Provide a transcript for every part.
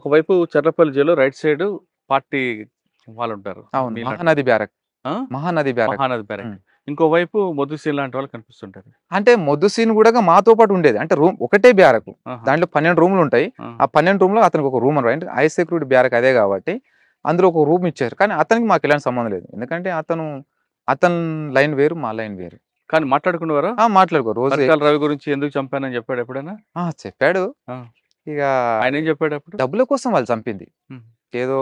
ఒకవైపు చర్లపల్లి జైల్‌లో right side party వాళ్ళుంటారు. అవును. మీలాంటి మహానది బ్యారక్. ఆ! మహానది బ్యారక్. మహానది బ్యారక్. హ్మ్. ఇంకోవైపు మొద్దుసీల్ లాంటి వాళ్ళు కనిపిస్తుంటారు. అంటే మొద్దు సీన్ గూడా మాతో పాటు ఉండేది. అంటే రూమ్ ఒకటే బ్యారక్. ఆహా! దాంట్లో 12 రూములుంటాయి. ఆ! ఆ 12 రూమ్‌లో అతనికి ఒక రూమ్ అంటే హై సెక్యూరిటీ బ్యారక్ అదే గాబట్టి, అందులో ఒక రూమ్ ఇచ్చారు. కానీ అతనికి మాకు ఎలాంటి సంబంధం లేదు. ఎందుకంటే అతని లైన్ వేరు, మా లైన్ వేరు. కానీ మాట్లాడుకునేవారా? మాట్లాడుకో రోజు పరిటాల రవి గురించి ఎందుకు చంపానని చెప్పాడా ఎప్పుడైనా? చెప్పాడు. ఆ! ఇగ ఆయనేం చెప్పాడప్పుడు? డబ్బుల కోసం వాళ్ళు చంపింది. హ్మ్. ఏదో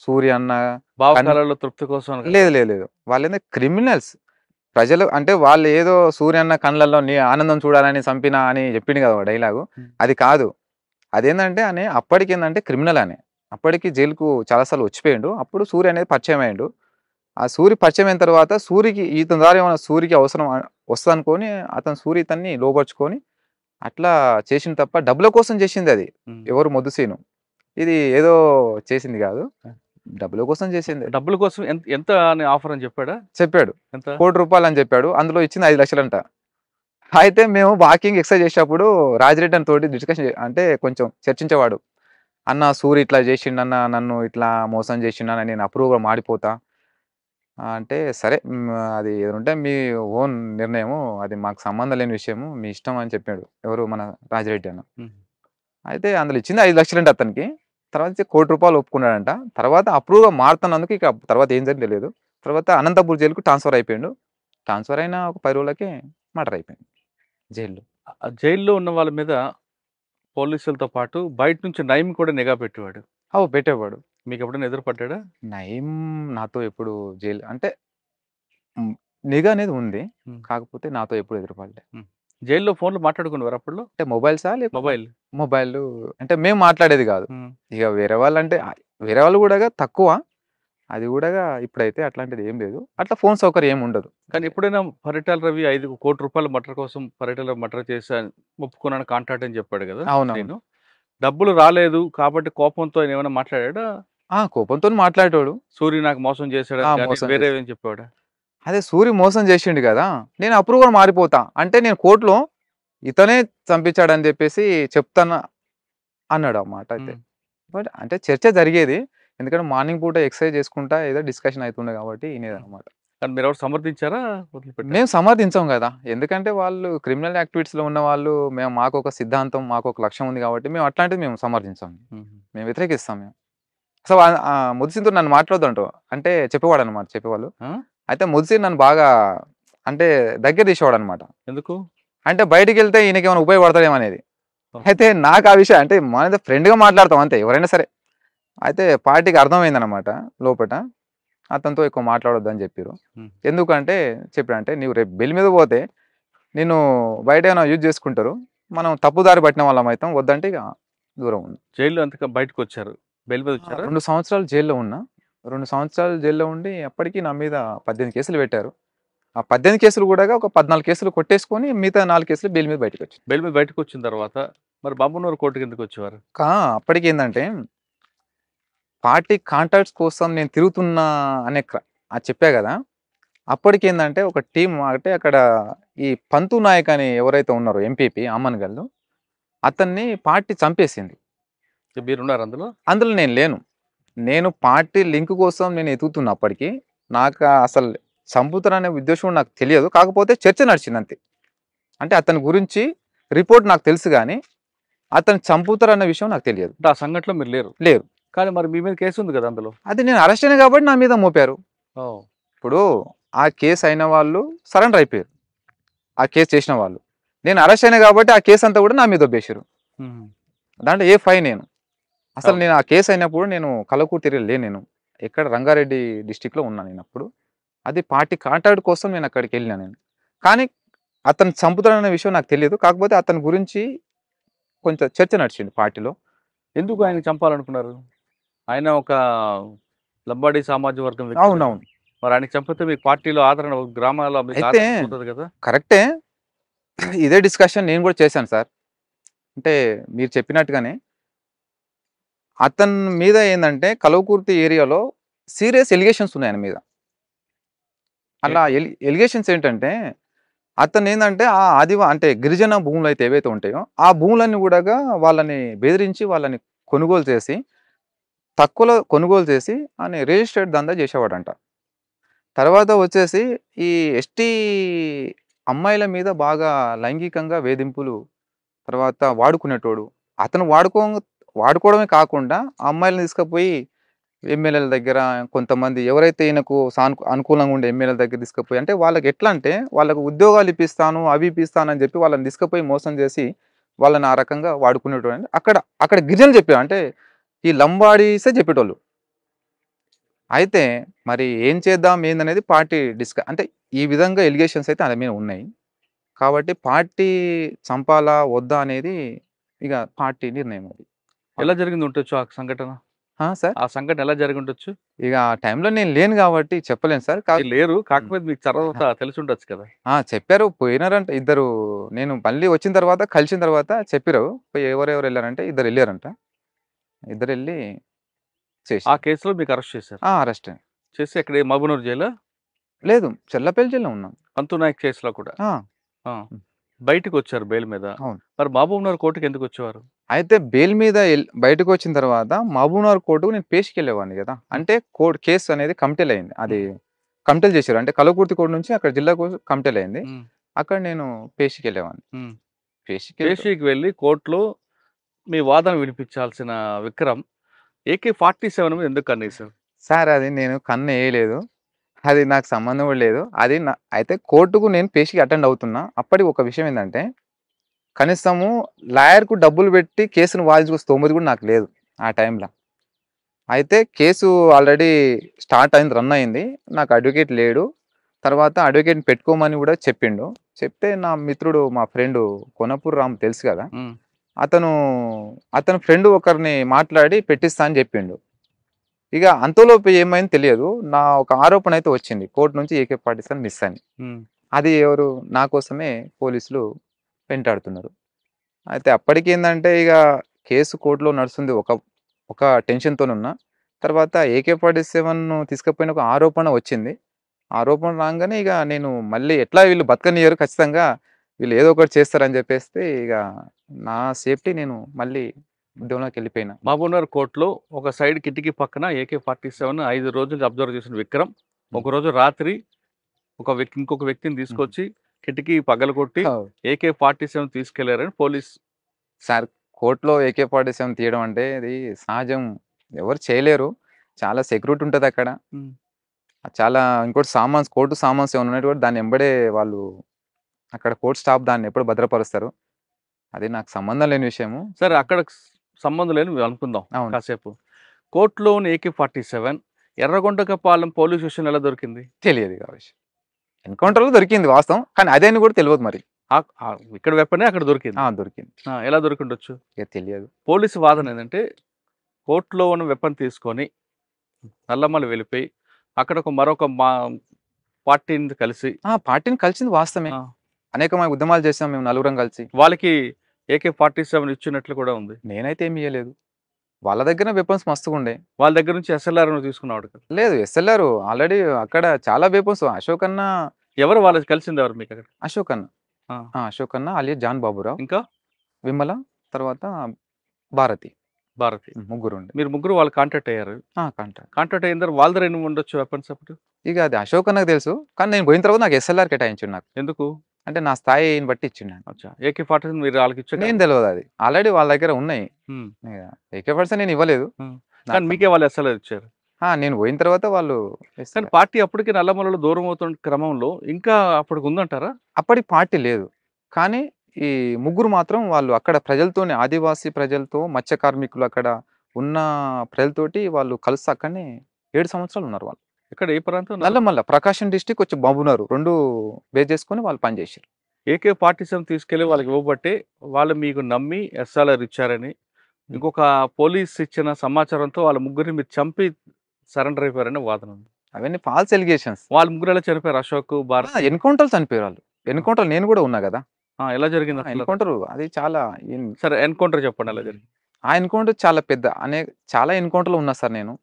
సూర్య అన్న కన్ భావకాలాల్లో తృప్తి కోసం అని కాదా? లేదు, లేదు, లేదు. వాళ్ళేందో క్రిమినల్స్. ప్రజలు అంటే వాళ్ళేదో సూర్యన్న కళ్ళల్లో ఆనందం చూడాలని చంపినా అని చెప్పిండు కదా! ఒక డైలాగు. హ్మ్. అది కాదు. అదేందంటే అప్పటికేందంటే క్రిమినల్ అప్పటికి జైలుకు చాలా సార్లు వచ్చిపోయిండు. అప్పుడు సూర్య అనేది పరిచయం అయ్యిండు. ఆ సూరి పరిచయం అయిన తర్వాత సూరికి ఇతని ద్వారా ఏమైనా సూరికి అవసరం వస్తదనుకోని అతను సూరి ఇతన్ని లోబరుచుకొని అట్లా చేసింది తప్ప డబ్బుల కోసం చేసిందది. హ్మ్. ఎవరు మొద్దు సీను. ఇది ఏదో చేసింది గాదు. డబ్బుల కోసం చేసిందే. డబ్బుల కోసం ఎంత అని ఆఫర్ అని చెప్పాడా? చెప్పాడు. ఎంత? ₹1,00,00,000 అని చెప్పాడు. అందులో ఇచ్చింది 5,00,000 అయితే మేము వాకింగ్ ఎక్సర్సైజ్ చేసేటప్పుడు రాజిరెడ్డి అన్నతోటి డిస్కషన్ అంటే కొంచెం చర్చించేవాడు. "అన్న సూరి ఇట్లా చేసిండన్న, నన్ను ఇట్లా మోసం చేసిండన్న నేను అప్రూవ్‌గా మాడిపోతా." అంటే సరే అది ఏదుంటే మీ ఓన్ నిర్ణయము. అది మాకు సంబంధం లేని విషయము. మీ ఇష్టం అని చెప్పాడు. ఎవరు మన రాజిరెడ్డి అన్న. హ్మ్. అయితే అందులో ఇచ్చింది 5,00,000 అతనికి. తర్వాత ₹1,00,00,000 ఒప్పుకున్నాడంట. తర్వాత అప్రూవ్‌గా మారుతున్నందుకు ఇక తర్వాత ఏం జరిగిందో తెలీదు. తర్వాత అనంతపూర్ జైలుకి ట్రాన్స్‌ఫర్ అయిపోయిండు. ట్రాన్స్‌ఫర్ అయిన ఒక 10 రోజులకే మర్డర్ అయిపోయింది జైల్‌లో. ఆ జైల్‌లో ఉన్న వాళ్ళ మీద పోలీసులతో పాటు బయట నుంచి నయీం కూడా నిఘా పెట్టేవాడు. పెట్టేవాడు. మీకెప్పుడైనా ఎదురుపడ్డాడా? నయీం నాతో ఎప్పుడు అంటే హ్మ్. నిఘా అనేది ఉంది. హ్మ్. కాకపోతే నాతో ఎప్పుడు ఎదురు పడలే. హ్మ్. జైల్‌లో ఫోన్‌లు మాట్లాడుకునేవారా అప్పట్లో? అంటే మొబైల్సా? లేకపోతే మొబైల్. మొబైలు అంటే మేము మాట్లాడేది గాదు. హ్మ్. ఇగ వేరే వాళ్ళంటే వేరే వాళ్ళు గూడా తక్కువ. అది గూడా ఇప్పుడైతే అట్లాంటిది ఏం లేదు. అట్లా ఫోను సౌకర్యం ఏమి ఉండదు. కానీ ఎప్పుడైనా పరిటాల రవి ₹5,00,00,000 మర్డర్ కోసం పరిటాల రవి మర్డర్ చేశాను, ఒప్పుకున్నాను కాంట్రాక్ట్ అని చెప్పాడు గదా! అవునవును. సీను. డబ్బులు రాలేదు కాబట్టి కోపంతో ఆయన ఏమైనా మాట్లాడాడా? కోపంతోని మాట్లాడేటోడు. సూరి నాకు మోసం చేశాడని గాని మోసం చేసి వేరేవేం చెప్పేవాడా? అదే సూరి మోసం జేషిండు గదా! నేను అప్రూవ్‌గా మారిపోతా. అంటే నేను కోర్ట్‌లో ఇతనే చంపించాడని జెప్పేసి చెప్తాను అన్నాడు ఆ మాట అయితే. హ్మ్. బట్ అంటే చర్చ జరిగేది. ఎందుకంటే మార్నింగ్ పూట ఎక్సర్సైజ్ చేసుకుంటా ఏదో డిస్కషన్ అయితుండే కాబట్టి హ్మ్. ఇనేదనమాట. కానీ మీరెవరు సమర్థించారా? వదిలిపెట్టారా? మేము సమర్థించం గదా! ఎందుకంటే వాళ్ళు క్రిమినల్ యాక్టివిటీస్‌లో ఉన్నవాళ్ళు మాకొక సిద్ధాంతం, మాకొక లక్ష్యం ఉంది కాబట్టి మేము అట్లాంటివి మేము సమర్థించం. హుహు. మేము వ్యతిరేకిస్తాం మేము. సో, ముదిసిన్‌తో నన్ను మాట్లాడొద్దంటావు. అంటే చెప్పేవాడనమాట చెప్పేవాళ్ళు. ఆ! అయితే ముదిసిన్ నన్ను బాగా అంటే దగ్గర తీసేవాడనమాట. ఎందుకు? అంటే బయటికెళ్తే ఈయనకేమైనా ఉపయోగపడతాడేమో అనేది. ఓహ్! అయితే నాకు ఆ విషయం అంటే మనతో ఫ్రెండ్‌గా మాట్లాడతాం అంతే ఎవరైనా సరే. అయితే పార్టీకి అర్థమైందనమాట లోపట. అతనితో ఎక్కువ మాట్లాడొద్దని జెప్పిర్రు. హ్మ్. ఎందుకంటే చెప్పాడంటే, "నీవు రేపు బెయిల్ మీద పోతే నిన్ను బయటేమైనా యూజ్ జేసుకుంటారు. మనం తప్పు దారి పట్టిన వాళ్ళం అయితాం. వద్దంటే ఇక దూరం ఉండు." జైల్‌లో బయటకొచ్చారు. బెయిల్ మీద వచ్చారా? 2 సంవత్సరాలు జైల్‌లో ఉన్నా. 2 సంవత్సరాలు జైల్‌లో ఉండి అప్పటికి నా మీద 18 కేసులు పెట్టారు. ఆ 18 కేసులు గూడా ఒక 14 కేసులు కొట్టేసుకొని మిగతా 4 కేసులు బెయిల్ మీద బయటకొచ్చాను. బెయిల్ మీద బయటకొచ్చిన తర్వాత మరి బంబనూరు కోర్ట్‌కెందుకొచ్చేవారు? అప్పటికేందంటే పార్టీ కాంటాక్ట్స్ కోసం నేను తిరుగుతున్నా అనే అది చెప్పా గదా! అప్పటికేందంటే ఒక టీమ్ అంటే అక్కడ ఈ పంతు నాయక్ అని ఎవరైతే ఉన్నారో ఎంపీపీ అమ్మన్గల్లు అతన్ని పార్టీ చంపేసింది. మీరున్నారా అందులో? అందులో నేను లేను. నేను పార్టీ లింక్ కోసం నేను ఎతుకుతున్నా అప్పటికి. నాకు అసలు చంపుతారనే ఉద్దేశం నాకు తెలియదు. కాకపోతే చర్చ నడిచిందంతే. అంటే అతని గురించి రిపోర్ట్ నాకు తెలుసు గానీ, అతన్ని చంపుతారన్న విషయం నాకు తెలియదు. అంటే ఆ సంఘటనలో మీరు లేరు. లేరు. కానీ మరి మీ మీద కేసుంది గదా! అందులో. అది నేను అరెస్ట్ అయినా కాబట్టి నా మీద మోపారు. ఓహ్! ఇప్పుడు ఆ కేస్ అయిన వాళ్ళు సరెండర్ అయిపోయారు. ఆ కేస్ చేసిన వాళ్ళు. నేను అరెస్ట్ అయినా కాబట్టి ఆ కేస్ అంతా కూడా నా మీద దొబ్బేసిర్రు. హుహు. దాంట్లో ఏ నేను. అసలు అవును. నేను ఆ కేస్ అయినప్పుడు నేను కల్లకుర్తి ఏరియాలో లేను నేను. ఎక్కడ రంగారెడ్డి డిస్ట్రిక్ట్‌లో ఉన్నా నేనప్పుడు. అది పార్టీ కాంటాక్ట్ కోసం నేను అక్కడికెళ్ళినా నేను. కానీ అతను చంపుతాడన్న విషయం నాకు తెలీదు. కాకపోతే అతని గురించి కొంచెం చర్చ నడిచింది పార్టీలో. ఎందుకు ఆయన్ని చంపాలనుకున్నారు? ఆయన ఒక లంబాడి సామాజిక వర్గం వ్యక్తి గదా! అవునవును. మరి ఆయనకి చంపితే మీకు పార్టీలో ఆదరణ గ్రామాల్లో మీకు అయితే ఆదరణ పోతది గదా! కరెక్టే. ఇదే డిస్కషన్ నేను కూడా చేశాను సార్. అంటే మీరు చెప్పినట్టుగానే అతని మీద ఏందంటే కల్వకుర్తి ఏరియాలో సీరియస్ ఎలిగేషన్స్ ఉన్నాయి ఆయన మీద. అలా ఏంటి? ఎలిగేషన్స్ ఏంటంటే అతనేందంటే అంటే గిరిజన భూములైతే ఏవైతే ఉంటాయో, ఆ భూములన్నీ గూడాగా వాళ్ళని బెదిరించి, వాళ్ళని కొనుగోలు చేసి, తక్కువలో కొనుగోలు చేసి ఆయన రిజిస్టర్డ్ దందా చేసేవాడంట. తర్వాత వచ్చేసి ఈ ఎస్టీ అమ్మాయిల మీద బాగా లైంగికంగా వేధింపులు తర్వాత వాడుకునేటోడు. అతను వాడుకోవడమే కాకుండా ఆ అమ్మాయిలని తీసుకుపోయి ఎమ్మెల్యేల దగ్గర కొంతమంది ఎవరైతే ఈయనకు అనుకూలంగా ఉండే ఎమ్మెల్యేల దగ్గర తీసుకుపోయి అంటే వాళ్ళకి ఎట్లా అంటే వాళ్ళకు ఉద్యోగాలు ఇప్పిస్తాను, అవి ఇప్పిస్తాను అని చెప్పి వాళ్ళని తీసుకుపోయి మోసం చేసి వాళ్ళని ఆ రకంగా వాడుకునేటోడు. అక్కడ అక్కడ గిరిజనులు చెప్పారు. అంటే ఈ లంబాడీసే చెప్పేటోళ్ళు. అయితే మరి ఏం చేద్దాం ఏందనేది పార్టీ అంటే ఈ విధంగా ఎలిగేషన్స్ అయితే ఆయన మీద ఉన్నాయి. కాబట్టి పార్టీ చంపాలా వద్దా అనేది ఇక పార్టీ నిర్ణయం అది. ఎలా జరిగింది ఉండొచ్చు ఆ సంఘటన? సార్ ఆ సంఘటన ఎలా జరిగి ఉండొచ్చు? ఇక ఆ టైంలో నేను లేను కాబట్టి చెప్పలేను సార్. మీరు లేరు. హ్మ్. కాకపోతే మీకు తర్వాత తెలిసి ఉండొచ్చు కదా! చెప్పారు. పోయినారంట ఇద్దరు. నేను మళ్ళీ వచ్చిన తర్వాత కలిసిన తర్వాత చెప్పిర్రు. పోయి ఎవరెవరు ఎళ్లారంటే ఇద్దరు ఎళ్లారంట. ఇద్దరెళ్లి ఆ చేసిర్రు. కేసులో మీకు అరెస్ట్ చేశారు. అరెస్ట్ అయ్యాను. చేసి ఎక్కడ మహబూబ్‌నగర్ జైలా? లేదు చెర్లపల్లి జైల్‌లో ఉన్నాం. పంతు నాయక్ కేసులో కూడా. ఆ! ఆ! హ్మ్. బయటికొచ్చారు బెయిల్ మీద. అవును. మరి మహబూబ్‌నగర్ కోర్ట్‌కి ఎందుకొచ్చేవారు? అయితే బెయిల్ మీద బయటకొచ్చిన తర్వాత మహబూబ్‌నగర్ కోర్టుకు నేను పేష్‌కెళ్ళేవాడిని గదా! అంటే కేస్ అనేది కమిటెల్ అయింది. అది హ్మ్. కమిటెల్ చేశారు. అంటే కల్వకుర్తి కోర్ట్ నుంచి అక్కడ జిల్లా కోర్ట్ కమిటెల్ అయింది. హ్మ్. అక్కడ నేను పేష్‌కెళ్ళేవాడిని. హ్మ్. పేష్‌కెళ్తే పేషీకి వెళ్లి కోర్ట్‌లో మీ వాదన వినిపించాల్సిన విక్రమ్ AK-47 మీద ఎందుకు కన్నేసారు? సార్ అది నేను కన్నేయలేదు. అది నాకు సంబంధం కూడా లేదు. అది అయితే కోర్టుకు నేను పేషీకి అటెండ్ అవుతున్నా. అప్పటికి ఒక విషయం ఏందంటే, కనీసము లాయర్‌కు డబ్బులు పెట్టి కేసును వాదించుకునే స్తోమత కూడా నాకు లేదు ఆ టైంల. అయితే కేసు ఆల్రెడీ స్టార్ట్ అయింది, రన్ అయింది. నాకు అడ్వకేట్ లేడు. తర్వాత అడ్వకేట్‌ని పెట్టుకోమని కూడా చెప్పిండు. చెప్తే నా మిత్రుడు మా ఫ్రెండు కొనపూర్ రామ్ తెలుసు కదా! హ్మ్. అతను అతని ఫ్రెండ్ ఒకరిని మాట్లాడి పెట్టిస్తా అని చెప్పిండు. ఇక అంతలోపు ఏమైందో తెలియదు. నా ఒక ఆరోపణ అయితే వచ్చింది. కోర్ట్ నుంచి AK-47 మిస్ అని. హ్మ్. అది ఎవరు నా కోసమే పోలీసులు వెంటాడుతున్నారు. అయితే అప్పటికేందంటే ఇక కేసు కోర్ట్‌లో నడుస్తుంది. ఒక ఒక టెన్షన్‌తోనున్నా. తర్వాత AK-47 తీసుకపోయిన ఒక ఆరోపణ వచ్చింది. ఆరోపణ రాంగానే ఇక నేను మళ్ళీ ఎట్లా వీళ్ళు బతకనియ్యరు ఖచ్చితంగా వీళ్ళు ఏదో ఒకటి చేస్తారని చెప్పేస్తే ఇక నా సేఫ్టీ నేను మళ్ళీ ఉద్యమంలోకెళ్ళిపోయినా. మహబూబ్‌నగర్ కోర్ట్‌లో ఒక సైడ్ కిటికీ పక్కన AK-47 5 రోజులు అబ్జర్వ్ చేసిన విక్రమ్, హ్మ్. ఒకరోజు రాత్రి ఇంకొక వ్యక్తిని హుహు. తీసుకొచ్చి కిటికీ పగలగొట్టి అవును. AK-47 తీసుకెళ్లారని పోలీస్ సార్ కోర్ట్‌లో AK-47 తీయడం అంటే ఇది సహజం. ఎవరు చేయలేరు. చాలా సెక్యూరిటీ ఉంటదక్కడ. హ్మ్. చాలా ఇంకోటి కోర్టు సామాన్స్ ఏమైనా ఉన్నయి కూడా దాన్ని ఎంబడే వాళ్ళు అక్కడ కోర్ట్ స్టాఫ్ దాన్ని ఎప్పుడు భద్రపరుస్తారు. అది నాకు సంబంధం లేని విషయము. సరే అక్కడ సంబంధం లేని అనుకుందాం అవును. కాసేపు. కోర్ట్‌లోని AK-47 ఎర్రగొండకపాలెం పోలీస్ స్టేషన్‌లో ఎలా దొరికింది? తెలియదు ఇక ఆ విషయం. ఎన్‌కౌంటర్‌లో దొరికింది వాస్తవం. కానీ అదే అని కూడా తెలవదు మరి. ఇక్కడ వెపనే అక్కడ దొరికింది. దొరికింది. ఎలా దొరికుండొచ్చు? ఇక తెలియదు. పోలీసు వాదన ఏందంటే కోర్ట్‌లో ఉన్న వెపన్ తీసుకొని నల్లమల వెళ్ళిపోయి అక్కడ మరొక పార్టీని కలిసి పార్టీని కలిసింది వాస్తవమే. ఆ! అనేకమైన ఉద్యమాలు చేసాం మేము నలుగురం కలిసి. వాళ్ళకి AK-47 ఇచ్చినట్లు కూడా ఉంది. నేనైతే ఏమి ఇయ్యలేదు. వాళ్ళ దగ్గర వెపన్స్ మస్తుగుండే. వాళ్ళ దగ్గర నుంచి SLR తీసుకున్నావాడు కదా! లేదు ఎస్ఎల్ఆర్ ఆల్రెడీ అక్కడ చాలా వెపన్స్ అశోక్ అన్న ఎవరు వాళ్ళది కలిసిందెవరు మీకక్కడ? అశోక్ అన్న. ఆ! అశోక్ అన్న అలియాస్ జాన్ బాబురావు, ఇంకా విమల తర్వాత భారతి. భారతి. ముగ్గురుండే. మీరు ముగ్గురు వాళ్ళు కాంటాక్ట్ అయ్యారు. కాంటాక్ట్. కాంటాక్ట్ అయిన తర్వాత వాళ్ళ దగ్గర ఎన్ని ఉండొచ్చు వెపన్స్ అప్పుడు? ఇక అది అశోక్ అన్నకు తెలుసు. కానీ నేను పోయిన తర్వాత నాకు ఎస్ఎల్ఆర్ కేటాయించిండు నాకు. ఎందుకు? అంటే నా స్థాయిని బట్టి ఇచ్చిండు ఆయన. అచ్చా! AK-47 మీరు ఆళ్ళకిచ్చాక నేను తెలవదది. ఆల్రెడీ వాళ్ళ దగ్గర ఉన్నాయి. హ్మ్. ఇగ AK-47 నేను ఇవ్వలేదు. హ్మ్. కానీ నాకు మీకే వాళ్ళు SLR ఇచ్చారు. నేను పోయిన తర్వాత వాళ్ళు కానీ ఇస్తారు. పార్టీ అప్పటికి నల్లమలలో దూరం అవుతున్న క్రమంలో ఇంకా అప్పటికి ఉందంటారా? అప్పటికి పార్టీ లేదు. కానీ ఈ ముగ్గురు మాత్రం వాళ్ళు అక్కడ ప్రజలతోని ఆదివాసీ ప్రజలతో, మత్స్య కార్మికులు అక్కడ ఉన్న ప్రజలతోటి వాళ్ళు కలిసి అక్కడనే 7 సంవత్సరాలు ఉన్నారు వాళ్ళు. ఎక్కడ ఏ ప్రాంతం? నల్లమల్ల ప్రకాశం డిస్ట్రిక్ట్ వచ్చి మహబూబ్‌నగర్ 2 బేస్ చేసుకొని వాళ్ళు పనిచేసారు. AK-47 తీసుకెళ్ళి వాళ్ళకి ఇవ్వబట్టే వాళ్ళు మీకు నమ్మి SLR ఇచ్చారని, ఇంకొక పోలీస్ ఇచ్చిన సమాచారంతో వాళ్ళ ముగ్గురిని మీరు చంపి సరెండర్ అయిపోయారని వాదన ఉంది. అవన్నీ ఫాల్స్ ఎలిగేషన్స్. వాళ్ళ ముగ్గురు ఎలా చనిపోయారు? అశోక్, భారతి. ఎన్‌కౌంటర్‌లో చనిపోయారు వాళ్ళు. ఎన్‌కౌంటర్‌లో నేను కూడా ఉన్నా గదా! ఎలా జరిగింది అసలు? ఎన్‌కౌంటర్ అది చాలా సరే ఎన్‌కౌంటర్ చెప్పండి ఎలా జరిగింది? ఆ ఎన్‌కౌంటర్ చాలా పెద్ద చాలా ఎన్‌కౌంటర్‌లో ఉన్నా సార్ నేను.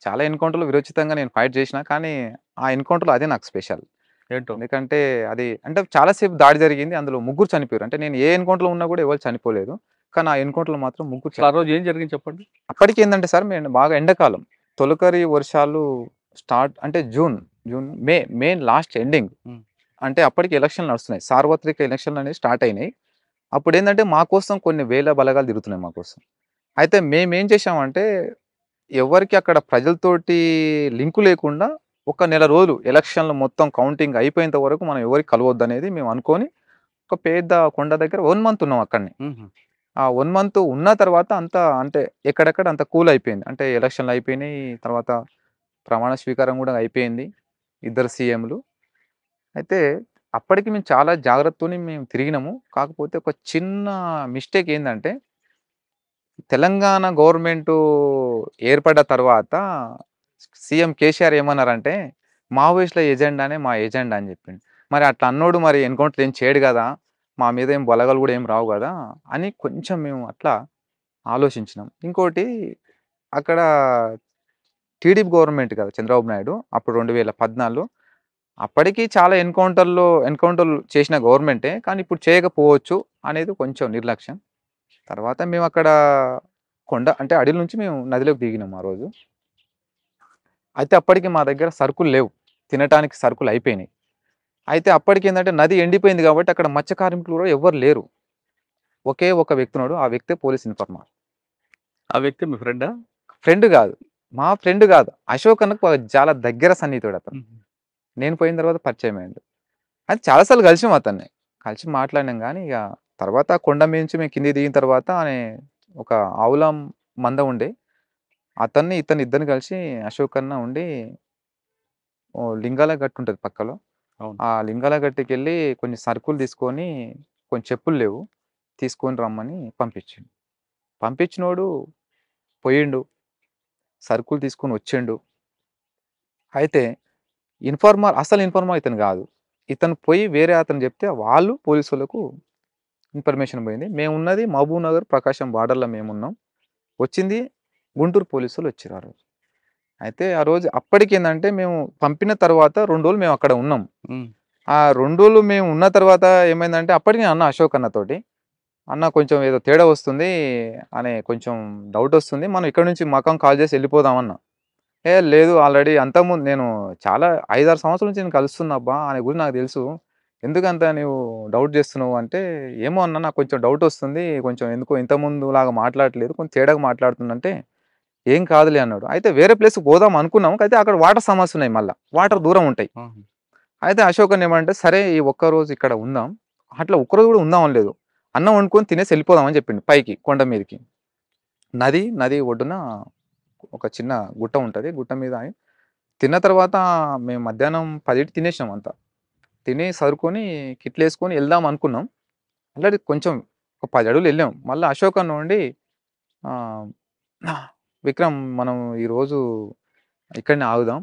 చాలా ఎన్‌కౌంటర్‌లో విరోచితంగా నేను ఫైట్ చేసినా. కానీ ఆ ఎన్‌కౌంటర్‌లో అదే నాకు స్పెషల్. ఏంటో? ఎందుకంటే అది అంటే చాలా సేపు దాడి జరిగింది. అందులో ముగ్గురు చనిపోయారు. అంటే నేను ఏ ఎన్‌కౌంటర్‌లో ఉన్నా కూడా ఎవరు చనిపోలేదు. కానీ ఆ ఎన్కౌంటర్‌లో మాత్రం ముగ్గురు అసలు ఆ రోజు ఏం జరిగింది చెప్పండి? అప్పటికేందంటే సార్ మేము బాగా ఎండాకాలం. తొలకరి వర్షాలు స్టార్ట్ అంటే మే లాస్ట్ ఎండింగ్. హ్మ్. అంటే అప్పటికి ఎలక్షన్‌లు నడుస్తున్నాయి. సార్వత్రిక ఎలక్షన్‌లనేవి స్టార్ట్ అయినాయి. అప్పుడేందంటే మా కోసం కొన్ని వేల బలగాలు తిరుగుతున్నాయి మా కోసం. అయితే మేమేం చేశామంటే ఎవరికీ అక్కడ ప్రజలతోటి లింకు లేకుండా ఒక నెల రోజులు ఎలక్షన్‌లు మొత్తం కౌంటింగ్ అయిపోయేంత వరకు మనం ఎవరికీ కలవద్దనేది మేము అనుకోని ఒక పెద్ద కొండ దగ్గర 1 మంత్ ఉన్నాం అక్కడనే. హుహు. ఆ 1 మంత్ ఉన్న తర్వాత అంతా అంటే ఎక్కడెక్కడ అంతా కూల్ అయిపోయింది. అంటే ఎలక్షన్‌లు అయిపోయినాయి. తర్వాత ప్రమాణ స్వీకారం గూడా అయిపోయింది. ఇద్దరు సీఎంలు. అయితే అప్పటికి మేము చాలా జాగ్రత్తతోని మేము తిరిగినాము. కాకపోతే ఒక చిన్న మిస్టేక్ ఏందంటే తెలంగాణ గవర్నమెంటు ఏర్పడ్డ తర్వాత సీఎం కేసీఆర్ ఏమన్నారంటే, మావోయిస్టుల ఎజెండానే మా ఎజెండా అని చెప్పిండు. మరి అట్లా అన్నోడు మరి ఎన్‌కౌంటర్ ఏం చేయడు గదా! మా మీద ఏం బలగాలు గూడా ఏం రావు గదా! అని కొంచెం మేము అట్లా ఆలోచించినాం. ఇంకోటి అక్కడ టీడీపీ గవర్నమెంట్ కదా! చంద్రబాబు నాయుడు. అప్పుడు 2014 అప్పటికి చాలా ఎన్‌కౌంటర్‌లు చేసిన గవర్నమెంటే. కానీ ఇప్పుడు చేయకపోవచ్చు అనేది కొంచెం నిర్లక్ష్యం. తర్వాత మేమక్కడ కొండ అంటే అడవి నుంచి మేము నదిలోకి దిగినాం ఆ రోజు. అయితే అప్పటికి మా దగ్గర సరుకులు లేవు. తినటానికి సరుకులు అయిపోయినాయి. అయితే అప్పటికేందంటే నది ఎండిపోయింది కాబట్టి అక్కడ మత్స్య కార్మికులు కూడా ఎవ్వరు లేరు. ఒకే ఒక వ్యక్తి ఉన్నాడు. ఆ వ్యక్తే పోలీస్ ఇన్ఫార్మర్. ఆ వ్యక్తి మీ ఫ్రెండా? ఫ్రెండ్ గాదు. మా ఫ్రెండ్ గాదు. అశోక్ అన్నకు చాలా దగ్గర సన్నిహితుడతను. హుహు. నేను పోయిన తర్వాత పరిచయమయ్యిండు. అది చాలా సార్లు కలిసాం అతన్ని. కలిసి మాట్లాడినాం గానీ, ఇగ తర్వాత కొండ మీద నుంచి మేము కిందకి దిగిన తర్వాత ఒక ఆవుల మంద ఉండే. ఇతన్ని ఇద్దరిని కలిసి అశోక్ అన్న ఉండి లింగాల గట్టు ఉంటది పక్కలో. అవును. ఆ లింగాల గట్టుకెళ్ళి కొన్ని సరుకులు తీసుకొని, కొన్ని చెప్పులు లేవు. తీసుకొని రమ్మని పంపించిండు. పంపించినోడు పోయిండు. సరుకులు తీసుకొని వచ్చిండు. అయితే అసలు ఇన్ఫార్మర్ ఇతను గాదు. ఇతను పోయి వేరే అతను జెప్తే వాళ్ళు పోలీసోళ్ళకు ఇన్ఫర్మేషన్ పోయింది. మేమున్నది మహబూబ్‌నగర్, ప్రకాశం బార్డర్‌లో మేమున్నాం. వచ్చింది గుంటూరు పోలీసోళ్ళొచ్చిర్రు ఆ రోజు. అయితే ఆ రోజు అప్పటికేందంటే మేము పంపిన తర్వాత 2 రోజులు మేము అక్కడ ఉన్నాం. హ్మ్. ఆ 2 రోజులు మేము ఉన్న తర్వాత ఏమైందంటే అప్పటికి నేను అన్నా అశోక్ అన్నతోటి, "అన్న కొంచెం ఏదో తేడా వస్తుంది" అనే కొంచెం డౌటొస్తుంది. మనం ఇక్కడి నుంచి మకాం కాల్ చేసి ఎళ్ళిపోదాం అన్నా. లేదు ఆల్రెడీ అంతకుముందు నేను చాలా 5, 6 సంవత్సరాల నుంచి నేను కలుస్తున్నా అబ్బా! ఆయన గురించి నాకు తెలుసు. ఎందుకంత నీవు డౌట్ చేస్తున్నావు అంటే, ఏమో అన్న నాకు కొంచెం డౌటొస్తుంది. కొంచెం ఎందుకో ఇంతకుముందులాగా మాట్లాడట్లేదు. కొంచెం తేడాగా మాట్లాడుతుండంటే, ఏం కాదులే అన్నాడు. అయితే వేరే ప్లేస్‌కి పోదాం అనుకున్నాం. అయితే అక్కడ వాటర్ సమస్యలున్నాయి మళ్ళా. వాటర్ దూరం ఉంటాయి. ఆహా! అయితే అశోక్ అన్న ఏమంటే, సరే ఈ ఒక్కరోజు ఇక్కడ ఉందాం. అట్లా ఒక్కరోజు కూడా ఉందాం అనలేదు. అన్నం వండుకొని తినేసి ఎళ్ళిపోదాం అని చెప్పిండు పైకి కొండ మీదకి. నది ఒడ్డున ఒక చిన్న గుట్ట ఉంటది. గుట్ట మీద తిన్న తర్వాత మేము మధ్యాహ్నం 10కి తినేసినాం అంతా. తిని సర్దుకొని కిట్లేసుకొని ఎళ్దాం అనుకున్నాం. ఆల్రెడీ కొంచెం ఒక 10 అడుగులు ఎళ్ళాం. మళ్ళా అశోక్ అన్న ఉండి ఆహ్, "విక్రమ్ మనం ఈరోజు ఇక్కడనే ఆగుదాం.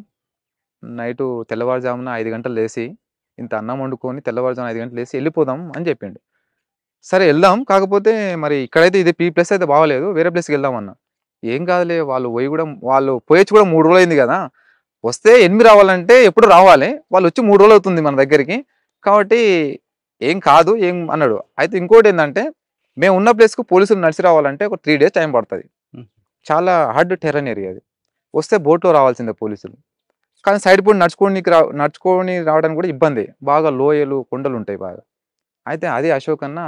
తెల్లవారుజామున 5 గంటలు లేసి, ఇంత అన్నం వండుకొని తెల్లవారుజామున 5 గంటలు లేసి ఎళ్ళిపోదాం" అని చెప్పిండు. సరే ఎళ్దాం. కాకపోతే మరి ఇక్కడైతే ఈ ప్లేస్ అయితే బాగాలేదు. వేరే ప్లేస్‌కెళ్దాం అన్నా. ఏం కాదులే వాళ్ళు పోయొచ్చి కూడా 3 రోజులయింది గదా! వస్తే 8 రావాలంటే ఎప్పుడు రావాలి. వాళ్ళొచ్చి 3 రోజులవుతుంది మన దగ్గరికి. కాబట్టి ఏం కాదు అన్నాడు. అయితే ఇంకోటేందంటే మేమున్న ప్లేస్‌కు పోలీసులు నడిచి రావాలంటే ఒక 3 డేస్ టైం పడతది. హ్మ్. చాలా హార్డ్ టెర్రన్ ఏరియా అది. వస్తే బోట్‌లో రావాల్సిందే పోలీసులు. కానీ సైడ్ పూట నడుచుకొని రావడానికి కూడా ఇబ్బందే. బాగా లోయలు, కొండలుంటాయి బాగా. అయితే అది అశోక్ అన్న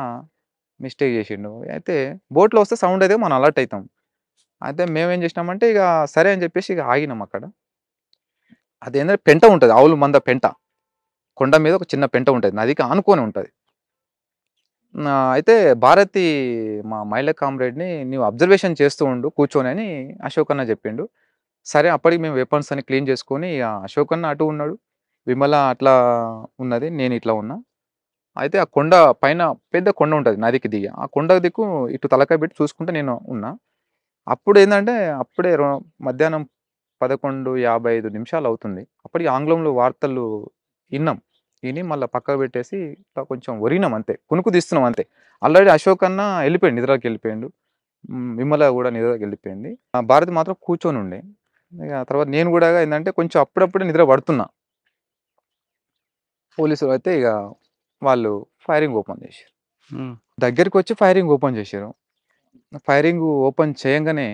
మిస్టేక్ చేసిండు. అయితే బోట్‌లో వస్తే సౌండ్ అయితే మనం అలర్ట్ అయితాం. అయితే మేమేం చేసినామంటే ఇగ సరే అని చెప్పేసి ఇగ ఆగినాం అక్కడ. అదేంటంటే పెంట ఉంటది. ఆవుల మంద పెంట. కొండ మీద ఒక చిన్న పెంట ఉంటది. నదికి ఆనుకోని ఉంటది. అయితే భారతి మా మహిళా కామ్రేడ్‌ని "నీవు అబ్జర్వేషన్ చేస్తూ ఉండు కూర్చొని" అని అశోక్ అన్న చెప్పిండు. సరే అప్పటికి మేము వెపన్స్ అన్ని క్లీన్ చేసుకొని ఇగ అశోక్ అన్న అటు ఉన్నాడు. విమల అట్లా ఉన్నది. నేను ఇట్లా ఉన్నా. అయితే ఆ కొండ పైన పెద్ద కొండ ఉంటది నదికి దిగి. ఆ కొండ దిక్కు ఇటు తలకాయ పెట్టి చూసుకుంట నేను ఉన్నా. అప్పుడేందంటే అప్పుడే మధ్యాహ్నం 11:55 నిమిషాలవుతుంది. అప్పటికి ఆంగ్లంలో వార్తలు ఇన్నాం. ఇని మళ్ళా పక్కకు పెట్టేసి ఇట్లా కొంచెం ఒరిగినాం అంతే. కునుకు తీస్తున్నాం అంతే. ఆల్రెడీ అశోక్ అన్న ఎళ్ళిపోయిండు. నిద్రకెళ్ళిపోయిండు. విమల గూడా నిద్రకెళ్ళిపోయింది. భారతి మాత్రం కూర్చొనుండే. ఇగ తర్వాత నేను గూడా ఏందంటే కొంచెం అప్పుడప్పుడే నిద్ర పడుతున్నా. పోలీసులయితే ఇగ వాళ్ళు ఫైరింగ్ ఓపెన్ జేషిర్రు. హ్మ్. దగ్గరికొచ్చి ఫైరింగ్ ఓపెన్ జేషిర్రు. ఫైరింగ్ ఓపెన్ చేయంగానే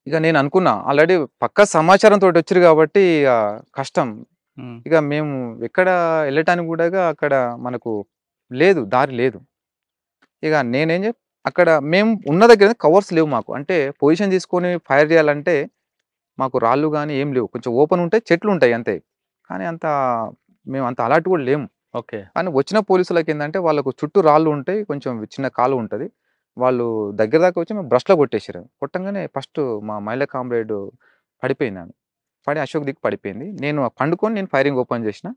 ఇక నేను అనుకున్నా ఆల్రెడీ పక్కా సమాచారంతోటి వచ్చిర్రు కాబట్టి ఇగ కష్టం. హ్మ్. ఇక మేము ఎక్కడ ఎళ్ళటానికి గూడా అక్కడ మనకు లేదు. దారి లేదు. ఇక నేనేం జెప్ అక్కడ మేము ఉన్న దగ్గర కవర్స్ లేవు మాకు. అంటే పొజిషన్ తీసుకొని ఫైర్ జేయాలంటే మాకు రాళ్ళు గాని ఏం లేవు. కొంచెం ఓపెన్ ఉంటాయి. చెట్లుంటాయి అంతే. కానీ మేము అంత అలర్ట్ గూడా లేము. ఓకే. కానీ వచ్చిన పోలీసులకేందంటే వాళ్ళకు చుట్టూ రాళ్ళు ఉంటాయి. కొంచెం చిన్న కాలువ ఉంటది. వాళ్ళు దగ్గర దాకా వచ్చి బ్రష్‌లో కొట్టేసిర్రు. కొట్టంగానే ఫస్ట్ మా మహిళా కామ్రేడ్ పడిపోయిందామె. పడి అశోక్ దిక్కు పడిపోయింది. నేను పండుకొని ఫైరింగ్ ఓపెన్ చేసిన.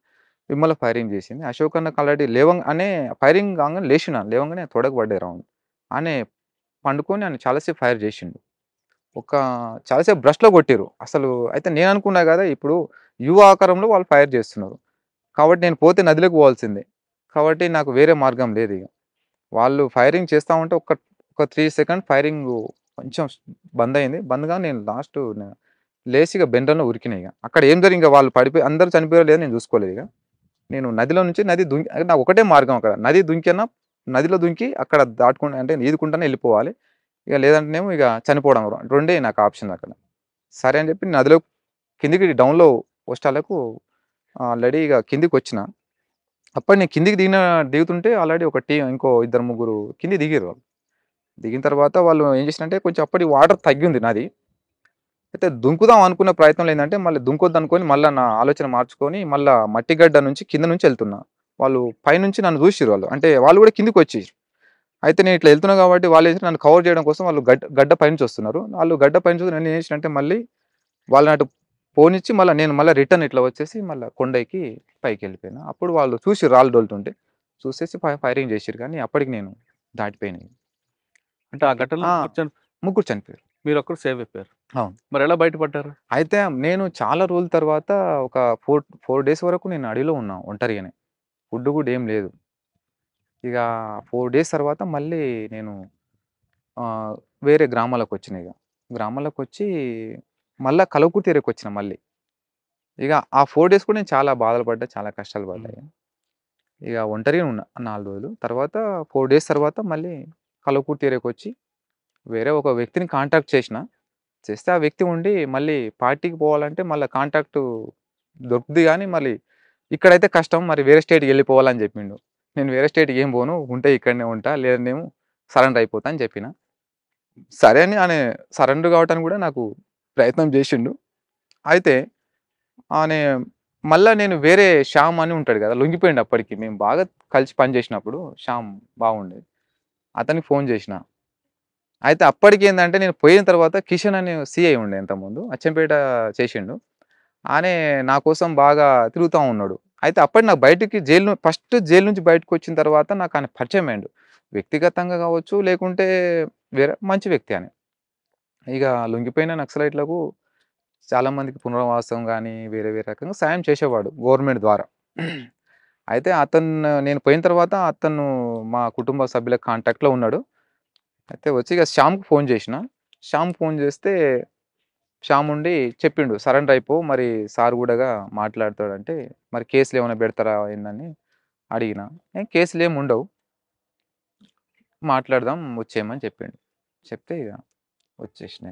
విమల ఫైరింగ్ చేసింది. అశోక్ అన్నకు ఆల్రెడీ లేవంగానే ఫైరింగ్ కాంగానే లేషిన. లేవంగానే తొడకు పడ్డాయి రౌండ్. ఆనే పండుకొని ఆయన చాలా సేపు ఫైర్ చేసిండు. ఒక చాలా సేపు బ్రష్‌లో కొట్టిర్రు. అసలు అయితే నేననుకున్నా గదా! ఇప్పుడు యు ఆకారంలో వాళ్ళు ఫైర్ చేస్తున్నారు. కాబట్టి నేను పోతే నదిలోకి పోవాల్సిందే. కాబట్టి నాకు వేరే మార్గం లేదిగ. వాళ్ళు ఫైరింగ్ చేస్తా ఉంటే ఒక 3 సెకండ్ ఫైరింగు కొంచెం బందయింది. బంద్‌గానే నేను లేసి ఇగ బెండ్రంలో ఉరికినా ఇగ. అక్కడ ఏం జరిగింది ఇంగ వాళ్ళు పడిపోయి అందరూ చనిపోయారో లేదో నేను చూసుకోలేదిగ. నేను నదిలో నుంచి నది దుంకి అంటే నాకు ఒకటే మార్గం అక్కడ. నది దుంకినా నదిలో దుంకి అక్కడ దాటుకుంట అంటే ఈదుకుంటానే ఎళ్ళిపోవాలి. ఇగ లేదంటేనేమో ఇగ చనిపోవడం. రెండే నాకు ఆప్షన్ అక్కడ. సరే అని చెప్పి నదిలో కిందికి డౌన్‌లో పోస్టాలకు ఆల్రెడీ ఇగ కిందికొచ్చిన. అప్పుడు నేను దిగుతుంటే ఆల్రెడీ ఇంకో ఇద్దరు, ముగ్గురు కిందకి దిగిర్రు వాళ్ళు. దిగిన తర్వాత వాళ్ళు ఏం చేసిరంటే కొంచెం అప్పటికి వాటర్ తగ్గింది నది. అయితే దుంకుదాం అనుకున్న ప్రయత్నంలో ఏందంటే మళ్ళీ దుంకొద్దనుకోని మళ్ళా నా ఆలోచన మార్చుకొని మళ్ళా మట్టి గడ్డ నుంచి కింద నుంచి ఎళ్తున్నా. వాళ్ళు పైనుంచి నన్ను చూసిర్రు వాళ్ళు. అంటే వాళ్ళు కూడా కిందకొచ్చిర్రు. అయితే నేను ఇట్లా ఎళ్తున్నా కాబట్టి వాళ్ళేం చేసిర్రు నన్ను కవర్ చేయడం కోసం వాళ్ళు గడ్డ పైనుంచి వస్తున్నారు. వాళ్ళు గడ్డ పైనుంచి చూసి నన్ను ఏం చేసిరంటే మళ్ళీ వాళ్ళని అటు పోనిచ్చి నేను మళ్ళా రిటర్న్ ఇట్లా వచ్చేసి మళ్ళా కొండ ఎక్కి పైకెళ్ళిపోయినా. అప్పుడు వాళ్ళు చూసిర్రు రాళ్ళు డోలుతుంటే. చూసేసి ఫైరింగ్ చేసిర్రు కానీ అప్పటికి నేను దాటిపోయినా. అంటే ఆ అట్లా ఘటనలో ఆ! ముగ్గురు ముగ్గురు చనిపోయారు. మీరొక్కరు సేవ్ అయిపోయారు. అవును. మరెలా బయటపడ్డారు? అయితే నేను చాలా రోజుల తర్వాత ఒక 4 డేస్ వరకు నేను అడవిలో ఉన్నా ఒంటరిగానే. ఫుడ్ కూడా ఏం లేదు. ఇక 4 డేస్ తర్వాత మళ్ళీ నేను ఆహ్, వేరే గ్రామాలకొచ్చినా ఇగ. గ్రామాలకొచ్చి మళ్ళా కలవకుర్తి ఏరియాకొచ్చిన మళ్ళీ. ఇగ ఆ 4 డేస్ కూడా నేను చాలా బాధలు పడ్డా, చాలా కష్టాలు పడ్డా హ్మ్. ఇగ. ఇగ ఒంటరిగానే ఉన్నా 4 రోజులు. తర్వాత 4 డేస్ తర్వాత మళ్ళీ కలవకుర్తి ఏరియాకొచ్చి వేరే ఒక వ్యక్తిని కాంటాక్ట్ చేసిన. చేస్తే ఆ వ్యక్తి ఉండి మళ్ళీ పార్టీకి పోవాలంటే మళ్ళా కాంటాక్టు దొరుకుద్ది గానీ, మళ్ళీ ఇక్కడైతే కష్టం మరి వేరే స్టేట్‌కెళ్ళిపోవాలని జెప్పిండు. నేను వేరే స్టేట్‌కి ఏం పోను. ఉంటే ఇక్కడనే ఉంటా. లేదంటేనేమో సరెండర్ అయిపోతా అని చెప్పిన. సరే అని ఆయన సరెండర్ కావటానికి గూడా నాకు ప్రయత్నం జేషిండు. అయితే ఆనే మళ్ళా నేను వేరే శ్యామ్ అని ఉంటాడు గదా! లొంగిపోయిండు అప్పటికి. మేము బాగా కలిసి పని జేసినప్పుడు శ్యామ్ బాగుండేది. అతనికి ఫోను జేషిన. అయితే అప్పటికేందంటే నేను పోయిన తర్వాత కిషన్ అనే సీఐ ఉండే ఇంతకుముందు. అచ్చంపేట చేషిండు. ఆనే నా కోసం బాగా తిరుగుతా ఉన్నాడు. అయితే అప్పటికి నాకు బయటికి ఫస్ట్ జైలు నుంచి బయటకొచ్చిన తర్వాత నాకాయన పరిచయమయిండు. వ్యక్తిగతంగా గావచ్చు, లేకుంటే వేరే మంచి వ్యక్తి అని. ఇగ లొంగిపోయిన నక్సలైట్‌లకు చాలా మందికి పునరావాసం గాని, వేరే వేరే రకంగా సాయం చేసేవాడు గవర్నమెంట్ ద్వారా. అయితే నేను పోయిన తర్వాత అతను మా కుటుంబ సభ్యుల కాంటాక్ట్‌లో ఉన్నాడు. అయితే వచ్చి ఇగ శ్యామ్‌కి ఫోను జేషిన. శ్యామ్ ఫోను జేస్తే శ్యామ్ ఉండి చెప్పిండు. "సరెండర్ అయిపో మరి సార్ గూడాగా మాట్లాడతాడంటే, మరి కేసులేమన్నా బెడతారా ఏందని" అడిగిన. కేసులేముండవు. మాట్లాడదాం వచ్చేయమని చెప్పిండు. చెప్తే ఇగ వచ్చేసినా.